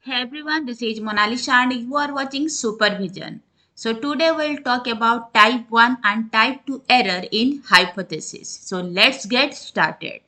Hey everyone, this is Monalisa and you are watching Supervision. So today we'll talk about type 1 and type 2 error in hypothesis. So let's get started.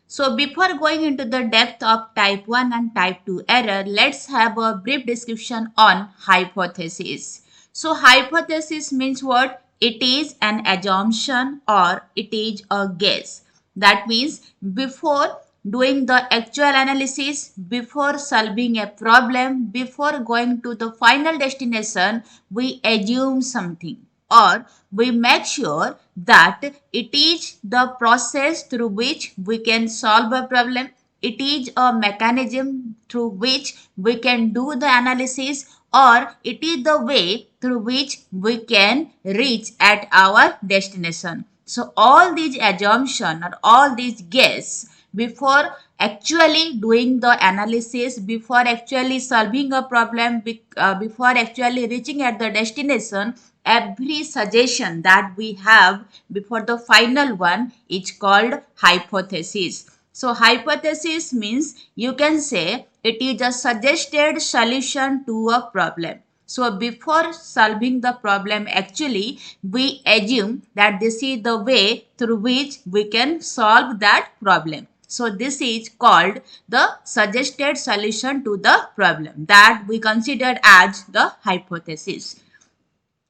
So before going into the depth of type 1 and type 2 error, let's have a brief description on hypothesis. So hypothesis means what? It is an assumption or it is a guess. That means before doing the actual analysis, before solving a problem, before going to the final destination, we assume something or we make sure that it is the process through which we can solve a problem. It is a mechanism through which we can do the analysis, or it is the way through which we can reach at our destination. So all these assumptions or all these guess before actually doing the analysis, before actually solving a problem, before actually reaching at the destination, every suggestion that we have before the final one is called hypothesis. So hypothesis means you can say it is a suggested solution to a problem. So before solving the problem, actually we assume that this is the way through which we can solve that problem. So this is called the suggested solution to the problem that we consider as the hypothesis.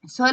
So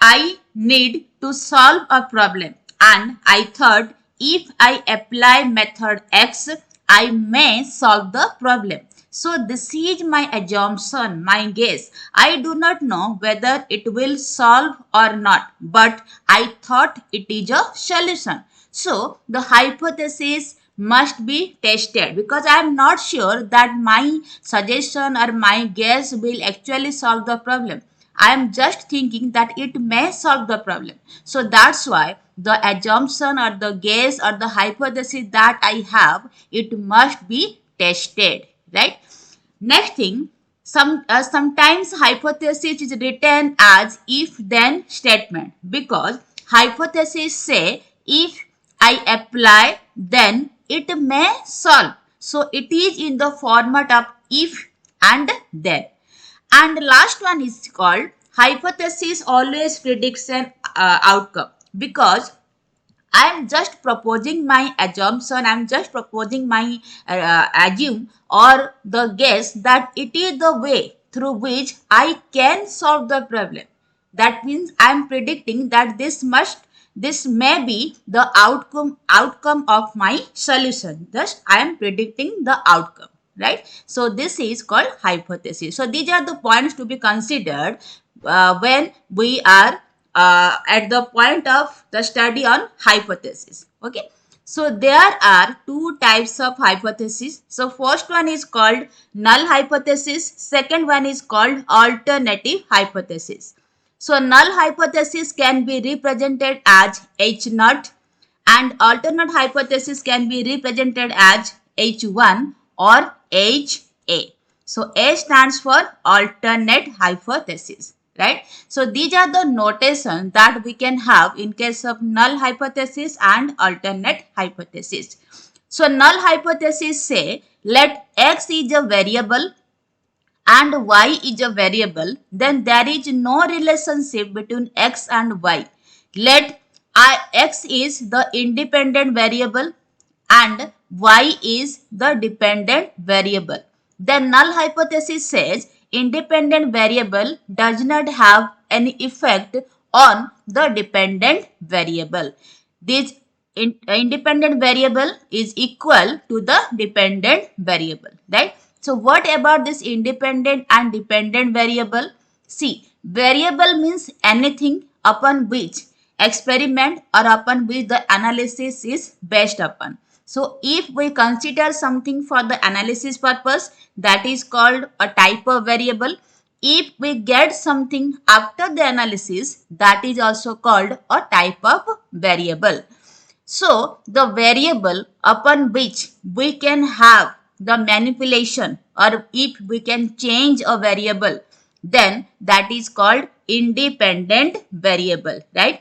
I need to solve a problem and I thought if I apply method X, I may solve the problem. So this is my assumption, my guess. I do not know whether it will solve or not, but I thought it is a solution. So the hypothesis must be tested because I am not sure that my suggestion or my guess will actually solve the problem. I am just thinking that it may solve the problem. So that's why the assumption or the guess or the hypothesis that I have, it must be tested, right? Next thing, sometimes hypothesis is written as if-then statement because hypothesis say if I apply, then it may solve. So it is in the format of if and then. And the last one is called hypothesis always predicts an outcome because I am just proposing my assumption, I am just proposing my assume or the guess that it is the way through which I can solve the problem. That means I am predicting that this may be the outcome of my solution. Thus, I am predicting the outcome, right? So this is called hypothesis. So these are the points to be considered when we are at the point of the study on hypothesis. Okay. So there are two types of hypothesis. So first one is called null hypothesis. Second one is called alternative hypothesis. So null hypothesis can be represented as H naught and alternate hypothesis can be represented as H1 or HA. So A stands for alternate hypothesis, right? So these are the notations that we can have in case of null hypothesis and alternate hypothesis. So null hypothesis say let X is a variable and Y is a variable, then there is no relationship between X and Y. Let X is the independent variable and Y is the dependent variable. The null hypothesis says independent variable does not have any effect on the dependent variable. This independent variable is equal to the dependent variable, right? So what about this independent and dependent variable? See, variable means anything upon which experiment or upon which the analysis is based upon. So if we consider something for the analysis purpose, that is called a type of variable. If we get something after the analysis, that is also called a type of variable. So the variable upon which we can have the manipulation or if we can change a variable, then that is called independent variable, right?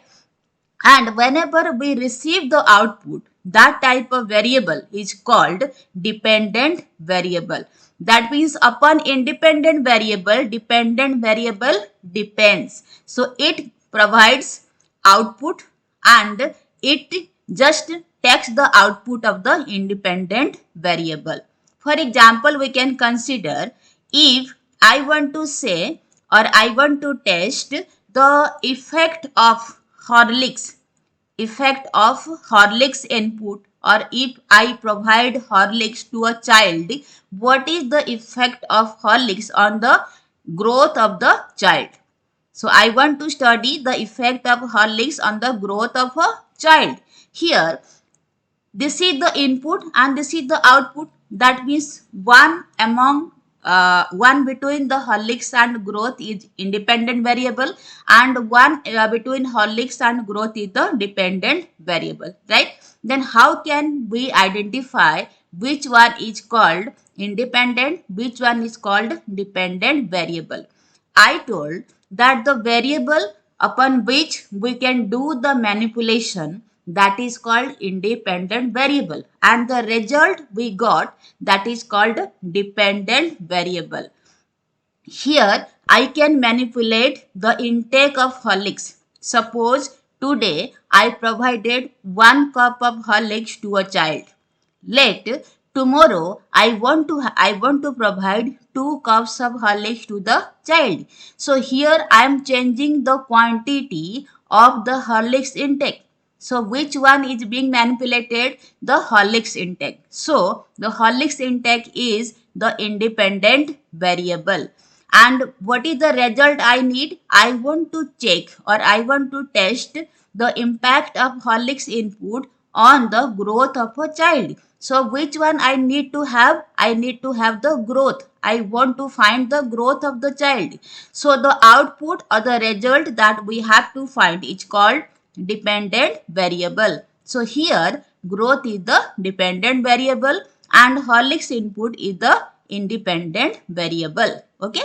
And whenever we receive the output, that type of variable is called dependent variable. That means upon dependent variable depends. So it provides output and it just takes the output of the independent variable. For example, we can consider if I want to say or I want to test the effect of Horlicks input, or if I provide Horlicks to a child, what is the effect of Horlicks on the growth of the child? So I want to study the effect of Horlicks on the growth of a child. Here, this is the input and this is the output. That means one between the Horlicks and growth is independent variable, and one between Horlicks and growth is the dependent variable, right? Then how can we identify which one is called independent, which one is called dependent variable? I told that the variable upon which we can do the manipulation, that is called independent variable, and the result we got, that is called dependent variable. Here I can manipulate the intake of Horlicks. Suppose today I provided 1 cup of Horlicks to a child. Let tomorrow I want to provide 2 cups of Horlicks to the child. So here I am changing the quantity of the Horlicks intake. So which one is being manipulated? The Horlicks intake. So the Horlicks intake is the independent variable. And what is the result I need? I want to check or I want to test the impact of Horlicks input on the growth of a child. So which one I need to have? I need to have the growth. I want to find the growth of the child. So the output or the result that we have to find is called dependent variable. So here growth is the dependent variable and Horlicks input is the independent variable. Okay.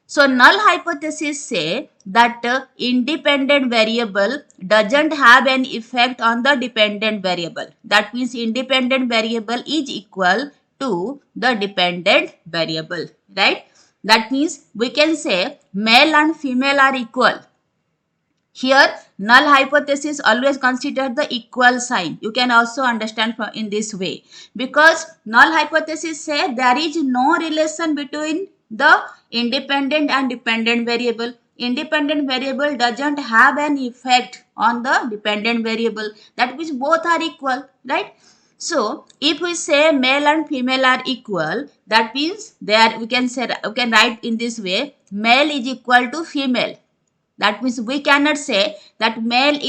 So null hypothesis say that independent variable doesn't have an effect on the dependent variable. That means independent variable is equal to the dependent variable, right? That means we can say male and female are equal. Here, null hypothesis always consider the equal sign. You can also understand in this way. Because null hypothesis say there is no relation between the independent and dependent variable. Independent variable doesn't have an effect on the dependent variable. That means both are equal, right? So, if we say male and female are equal, that means there we can write in this way, male is equal to female. That means we cannot say that male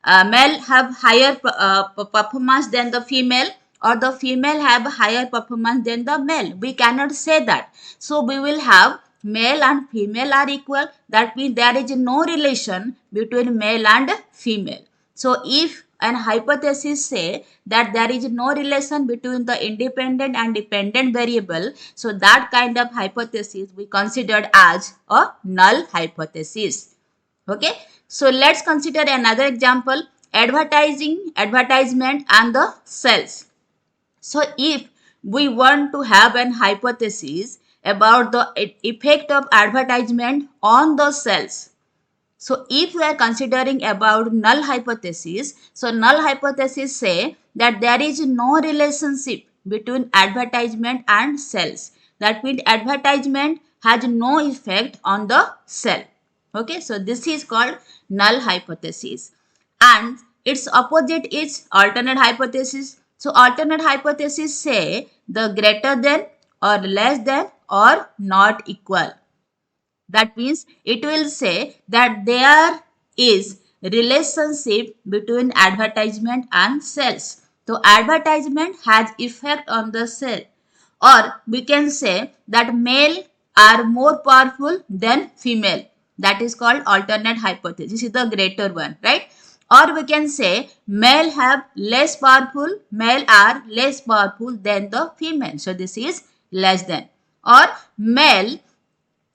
have higher performance than the female, or the female have higher performance than the male. We cannot say that. So we will have male and female are equal. That means there is no relation between male and female. So if an hypothesis say that there is no relation between the independent and dependent variable, so that kind of hypothesis we considered as a null hypothesis. Okay, so let's consider another example, advertisement and the sales. So if we want to have an hypothesis about the effect of advertisement on the sales. So if we are considering about null hypothesis, so null hypothesis say that there is no relationship between advertisement and sales. That means advertisement has no effect on the sale. Okay, so this is called null hypothesis. And its opposite is alternate hypothesis. So alternate hypothesis say the greater than or less than or not equal. That means it will say that there is relationship between advertisement and sales. So advertisement has effect on the sale. Or we can say that male are more powerful than female. That is called alternate hypothesis. This is the greater one, right? Or we can say male are less powerful than the female. So this is less than. Or male,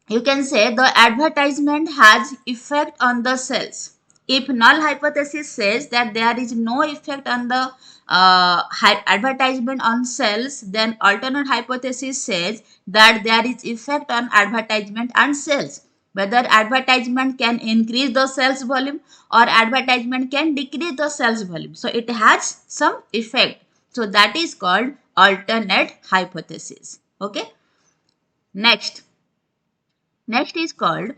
you can say the advertisement has effect on the sales. If null hypothesis says that there is no effect on the advertisement on sales, then alternate hypothesis says that there is effect on advertisement and sales. Whether advertisement can increase the sales volume or advertisement can decrease the sales volume. So it has some effect. So that is called alternate hypothesis. Okay. Next. Next is called,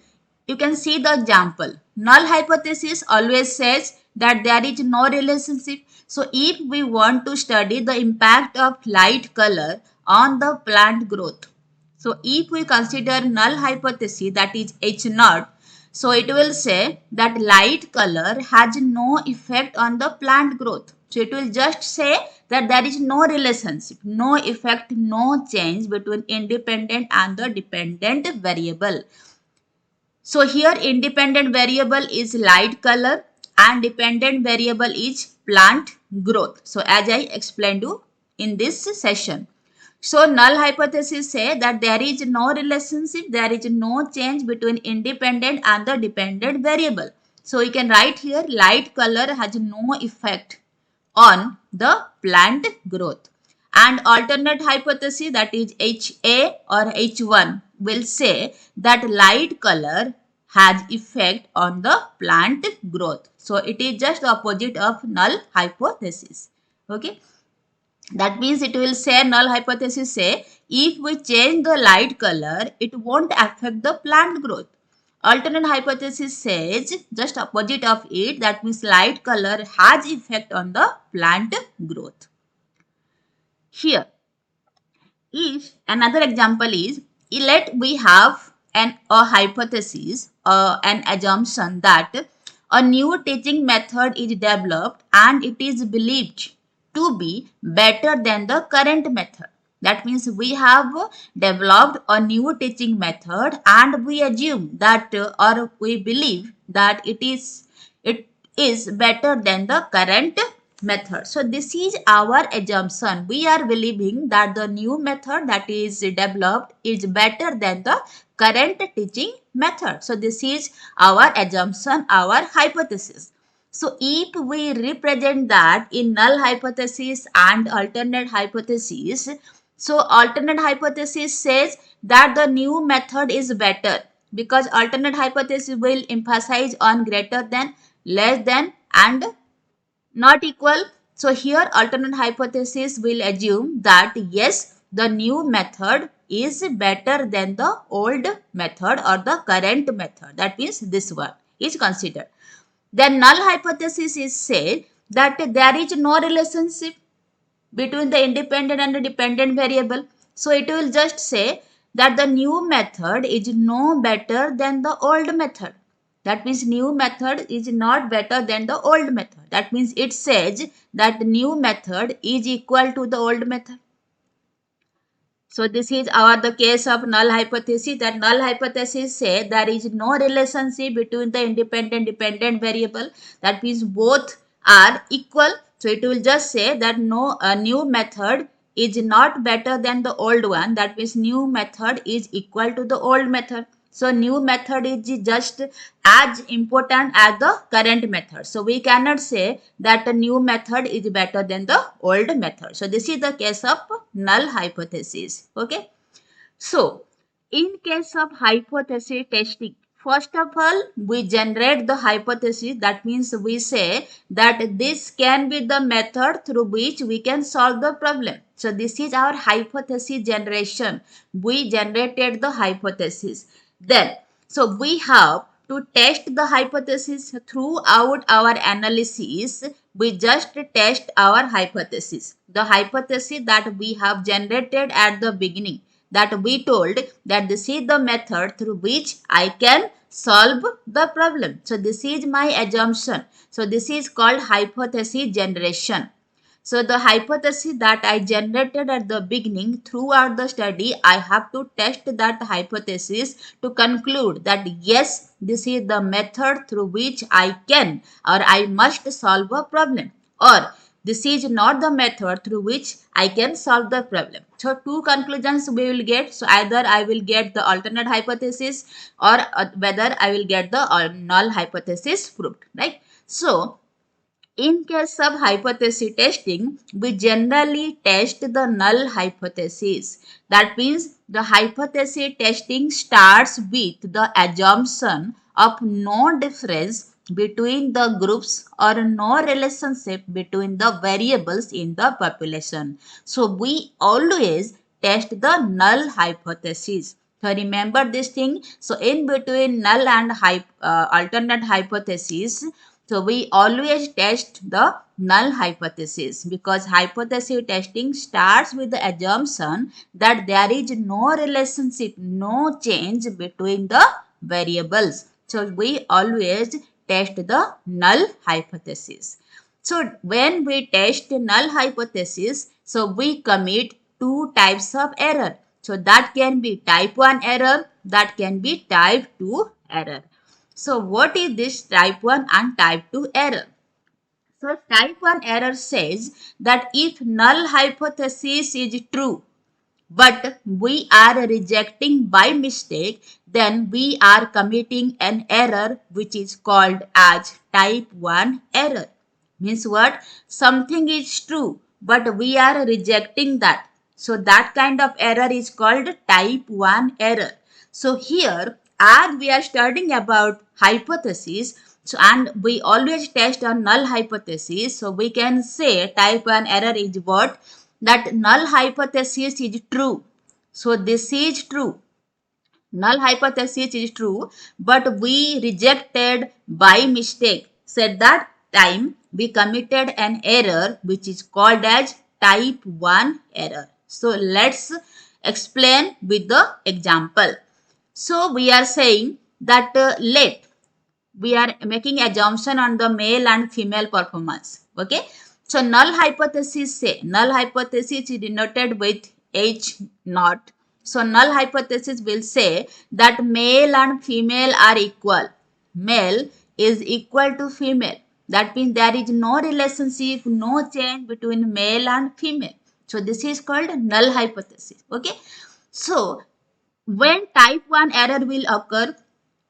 you can see the example. Null hypothesis always says that there is no relationship. So if we want to study the impact of light color on the plant growth, so if we consider null hypothesis, that is H naught, so it will say that light color has no effect on the plant growth. So it will just say that there is no relationship, no effect, no change between independent and the dependent variable. So here independent variable is light color and dependent variable is plant growth. So as I explained you in this session. So null hypothesis say that there is no relationship, there is no change between independent and the dependent variable. So we can write here light color has no effect on the plant growth. And alternate hypothesis, that is HA or H1, will say that light color has effect on the plant growth. So it is just the opposite of null hypothesis. Okay. That means it will say, null hypothesis say, if we change the light color, it won't affect the plant growth. Alternate hypothesis says just opposite of it, that means light color has effect on the plant growth. Here, if another example is, let we have a hypothesis, an assumption that a new teaching method is developed and it is believed to be better than the current method. That means we have developed a new teaching method and we assume that or we believe that it is better than the current method. So this is our assumption. We are believing that the new method that is developed is better than the current teaching method. So this is our assumption, our hypothesis. So if we represent that in null hypothesis and alternate hypothesis, so alternate hypothesis says that the new method is better, because alternate hypothesis will emphasize on greater than, less than and not equal. So here alternate hypothesis will assume that yes, the new method is better than the old method or the current method. That means this one is considered. Then null hypothesis is said that there is no relationship between the independent and the dependent variable. So it will just say that the new method is no better than the old method. That means new method is not better than the old method. That means it says that new method is equal to the old method. So this is the case of null hypothesis, that null hypothesis say there is no relationship between the independent dependent variable. That means both are equal. So it will just say that no new method is not better than the old one. That means new method is equal to the old method. So new method is just as important as the current method. So we cannot say that the new method is better than the old method. So this is the case of null hypothesis. Okay. So in case of hypothesis testing, first of all, we generate the hypothesis. That means we say that this can be the method through which we can solve the problem. So this is our hypothesis generation. We generated the hypothesis. Then, so we have to test the hypothesis throughout our analysis. We just test our hypothesis. The hypothesis that we have generated at the beginning, that we told that this is the method through which I can solve the problem. So this is my assumption. So this is called hypothesis generation. So the hypothesis that I generated at the beginning, throughout the study, I have to test that hypothesis to conclude that yes, this is the method through which I can or I must solve a problem. Or this is not the method through which I can solve the problem. So two conclusions we will get. So either I will get the alternate hypothesis or whether I will get the null hypothesis proved, right? So in case of hypothesis testing, we generally test the null hypothesis. That means the hypothesis testing starts with the assumption of no difference between the groups or no relationship between the variables in the population. So we always test the null hypothesis. So remember this thing. So in between null and alternate hypothesis, so we always test the null hypothesis because hypothesis testing starts with the assumption that there is no relationship, no change between the variables. So we always test the null hypothesis. So when we test null hypothesis, so we commit two types of error. So that can be type 1 error, that can be type 2 error. So what is this type 1 and type 2 error? So type 1 error says that if null hypothesis is true, but we are rejecting by mistake, then we are committing an error which is called as type 1 error. Means what? Something is true, but we are rejecting that. So that kind of error is called type 1 error. So here, as we are studying about hypothesis, so and we always test a null hypothesis, so we can say type 1 error is what? That null hypothesis is true. So this is true. Null hypothesis is true, but we rejected by mistake. So at that time, we committed an error which is called as type 1 error. So let's explain with the example. So we are saying that let we are making assumption on the male and female performance. Okay. So null hypothesis say, null hypothesis is denoted with H naught. So null hypothesis will say that male and female are equal. Male is equal to female. That means there is no relationship, no change between male and female. So this is called null hypothesis. Okay. So when type 1 error will occur,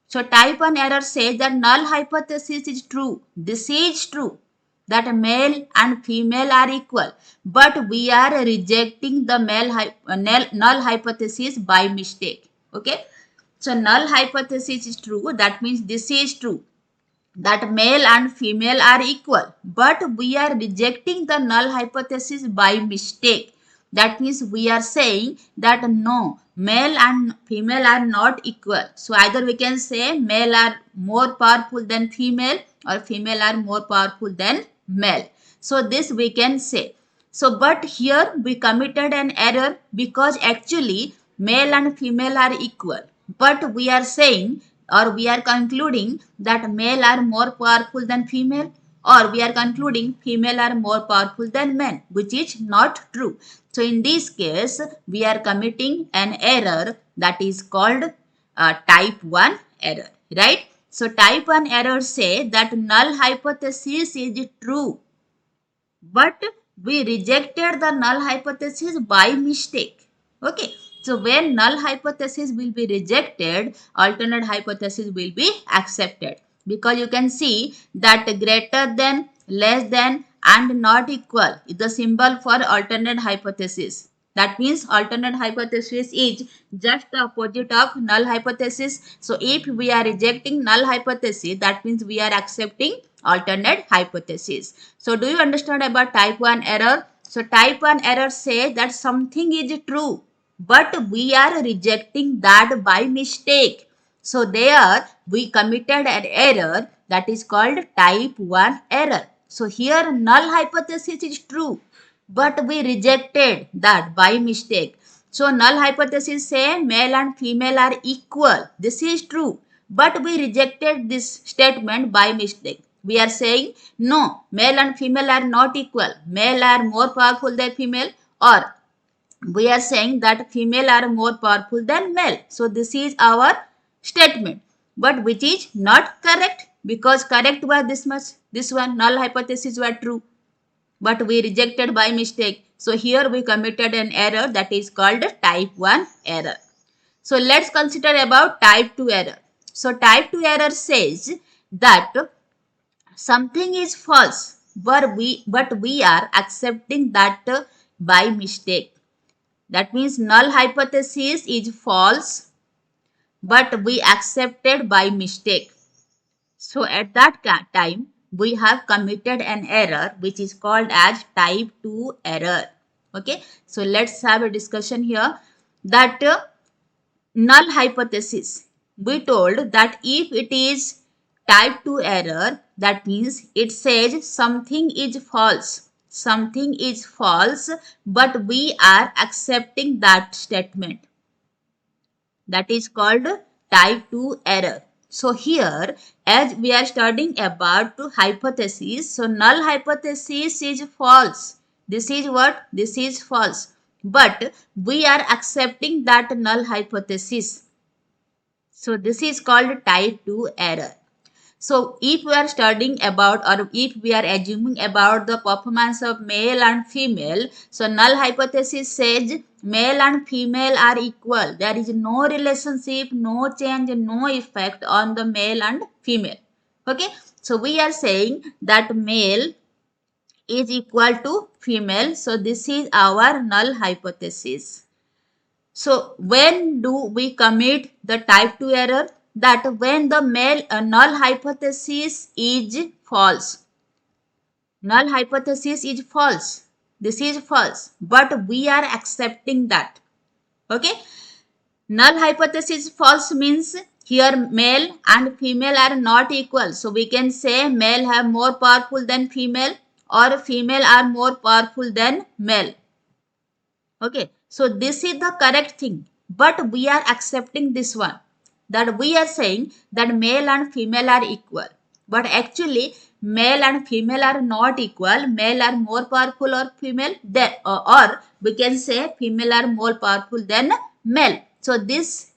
so type 1 error says that null hypothesis is true. This is true that male and female are equal. But we are rejecting the null hypothesis by mistake. Okay. So null hypothesis is true. That means this is true that male and female are equal. But we are rejecting the null hypothesis by mistake. That means we are saying that no, male and female are not equal. So either we can say male are more powerful than female or female are more powerful than male. So this we can say. So but here we committed an error because actually male and female are equal. But we are saying or we are concluding that male are more powerful than female, or we are concluding female are more powerful than men, which is not true. So in this case, we are committing an error that is called type 1 error, right? So type 1 error say that null hypothesis is true, but we rejected the null hypothesis by mistake. Okay. So when null hypothesis will be rejected, alternate hypothesis will be accepted. Because you can see that greater than, less than and not equal is the symbol for alternate hypothesis. That means alternate hypothesis is just the opposite of null hypothesis. So if we are rejecting null hypothesis, that means we are accepting alternate hypothesis. So do you understand about type 1 error? So type 1 error says that something is true, but we are rejecting that by mistake. So there we committed an error that is called type 1 error. So here null hypothesis is true, but we rejected that by mistake. So null hypothesis say male and female are equal. This is true, but we rejected this statement by mistake. We are saying no, male and female are not equal. Male are more powerful than female, or we are saying that female are more powerful than male. So this is our statement, but which is not correct, because correct was this much, this one null hypothesis were true. but we rejected by mistake. So here we committed an error, that is called type 1 error. So let's consider about type 2 error. So type 2 error says that something is false, but we are accepting that by mistake. That means null hypothesis is false, but we accepted by mistake. So at that time, we have committed an error which is called as type 2 error. Okay, so let's have a discussion here that null hypothesis. We told that if it is type 2 error, that means it says something is false. Something is false, but we are accepting that statement. That is called type 2 error. So here, as we are studying about hypothesis, so null hypothesis is false. This is what? This is false. But we are accepting that null hypothesis. So this is called type 2 error. So if we are studying about, or if we are assuming about the performance of male and female, so null hypothesis says male and female are equal. There is no relationship, no change, no effect on the male and female. Okay. So we are saying that male is equal to female. So this is our null hypothesis. So when do we commit the type 2 error? That when the null hypothesis is false. Null hypothesis is false. This is false. But we are accepting that. Okay. Null hypothesis false means here male and female are not equal. So we can say male have more powerful than female, or female are more powerful than male. Okay, so this is the correct thing, but we are accepting this one, that we are saying that male and female are equal, but actually male and female are not equal. Male are more powerful or female, or we can say female are more powerful than male. So this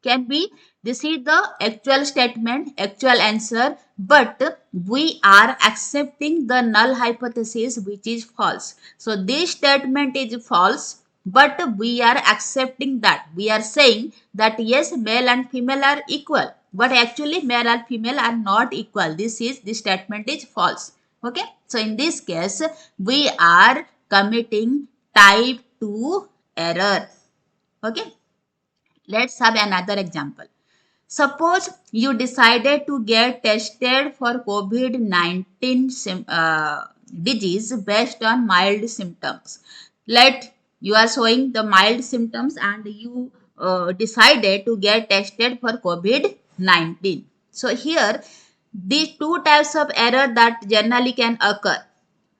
can be, this is the actual statement, actual answer, but we are accepting the null hypothesis which is false. So this statement is false, but we are accepting that. We are saying that yes, male and female are equal, but actually male and female are not equal. This statement is false. Okay, so in this case we are committing type 2 error. Okay, let's have another example. Suppose you decided to get tested for COVID-19 disease based on mild symptoms. Let you are showing the mild symptoms and you decided to get tested for COVID-19. So here, these two types of error that generally can occur.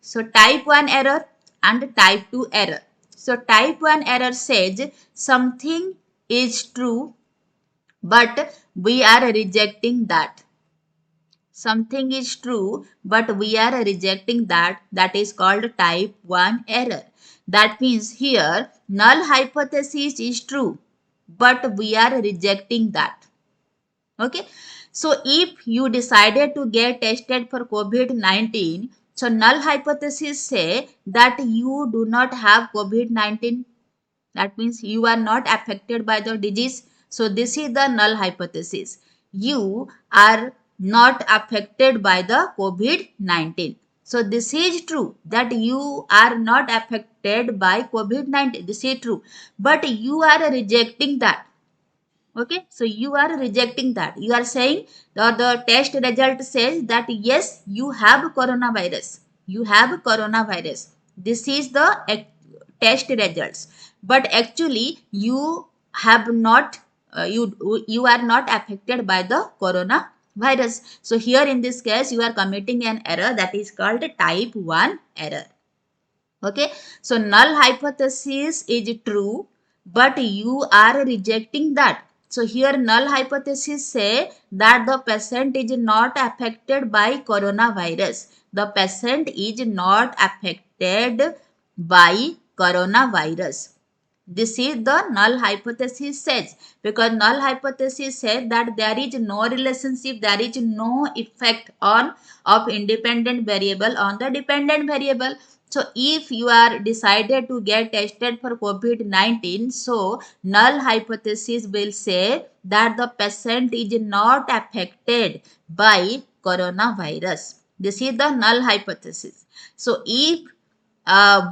So type 1 error and type 2 error. So type 1 error says something is true, but we are rejecting that. Something is true, but we are rejecting that. That is called type 1 error. That means here null hypothesis is true, but we are rejecting that. Okay. So if you decided to get tested for COVID-19, so null hypothesis say that you do not have COVID-19. That means you are not affected by the disease. So this is the null hypothesis. You are not affected by the COVID-19. So this is true that you are not affected by COVID-19. This is true. But you are rejecting that. Okay, so you are rejecting that. You are saying the test result says that yes, you have coronavirus. You have coronavirus. This is the test results. But actually, you have not, you are not affected by the coronavirus. So here in this case, you are committing an error that is called type 1 error. Okay, so null hypothesis is true, but you are rejecting that. So here null hypothesis say that the patient is not affected by coronavirus. The patient is not affected by coronavirus. This is the null hypothesis says, because null hypothesis says that there is no relationship, there is no effect on of independent variable on the dependent variable. So if you are decided to get tested for COVID-19, so null hypothesis will say that the patient is not affected by coronavirus. This is the null hypothesis. So if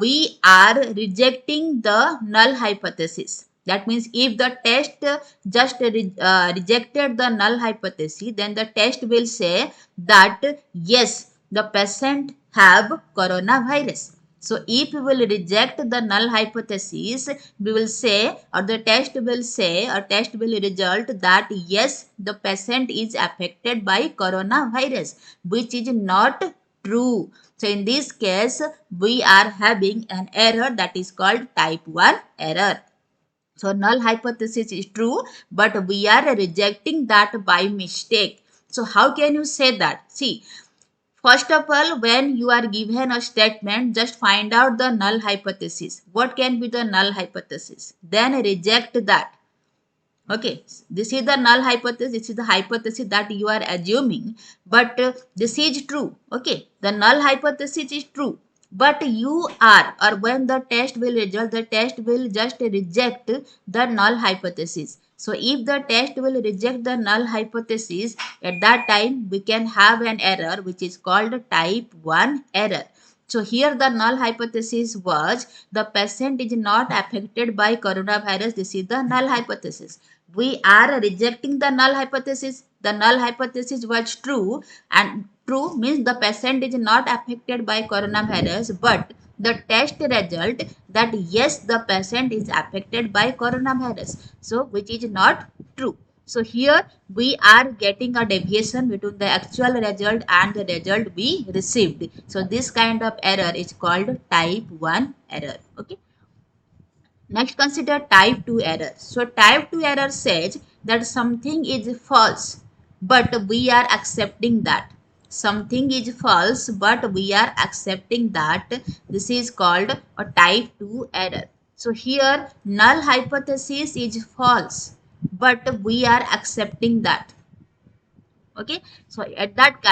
we are rejecting the null hypothesis. That means if the test just rejected the null hypothesis, then the test will say that yes, the patient have coronavirus. So if we will reject the null hypothesis, we will say, or the test will say, or test will result that yes, the patient is affected by coronavirus, which is not true. So in this case, we are having an error that is called type 1 error. So null hypothesis is true, but we are rejecting that by mistake. So how can you say that? See, first of all, when you are given a statement, just find out the null hypothesis. What can be the null hypothesis? Then reject that. Okay, this is the null hypothesis. This is the hypothesis that you are assuming, but this is true. Okay, the null hypothesis is true, but you are, or when the test will result, the test will just reject the null hypothesis. So if the test will reject the null hypothesis, at that time we can have an error which is called type 1 error. So here the null hypothesis was the patient is not affected by coronavirus. This is the null hypothesis. We are rejecting the null hypothesis. The null hypothesis was true, and true means the patient is not affected by coronavirus, but the test result that yes, the patient is affected by coronavirus. So which is not true. So here we are getting a deviation between the actual result and the result we received. So this kind of error is called type 1 error. Okay. Next, consider type 2 error. So type 2 error says that something is false, but we are accepting that. Something is false, but we are accepting that. This is called a type 2 error. So here null hypothesis is false, but we are accepting that. Okay, so at that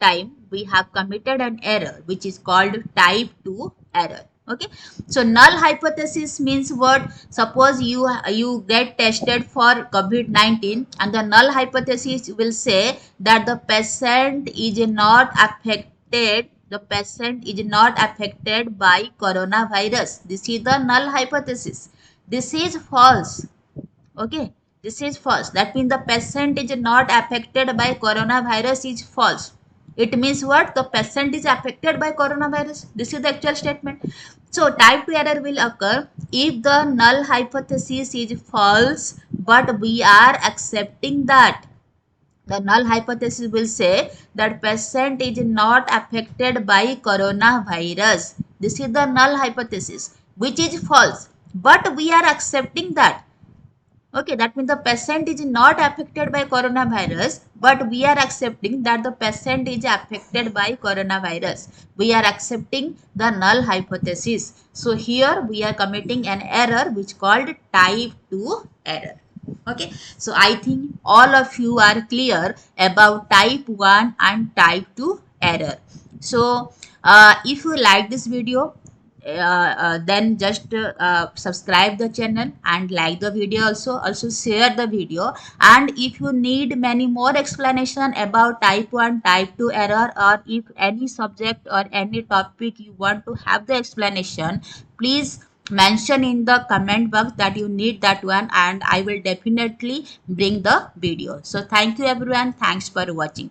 time we have committed an error which is called type 2 error. Okay, so null hypothesis means what? Suppose you get tested for COVID-19 and the null hypothesis will say that the patient is not affected, the patient is not affected by coronavirus. This is the null hypothesis. This is false. Okay, this is false. That means the patient is not affected by coronavirus is false. It means what? The patient is affected by coronavirus. This is the actual statement. So type 2 error will occur if the null hypothesis is false, but we are accepting that. The null hypothesis will say that patient is not affected by coronavirus. This is the null hypothesis, which is false, but we are accepting that. Okay, that means the patient is not affected by coronavirus, but we are accepting that the patient is affected by coronavirus. We are accepting the null hypothesis. So here we are committing an error which called type 2 error. Okay, so I think all of you are clear about type 1 and type 2 error. So if you like this video, then just subscribe the channel and like the video, also share the video. And if you need many more explanation about type 1 type 2 error, or if any subject or any topic you want to have the explanation, please mention in the comment box that you need that one, and I will definitely bring the video. So thank you everyone, thanks for watching.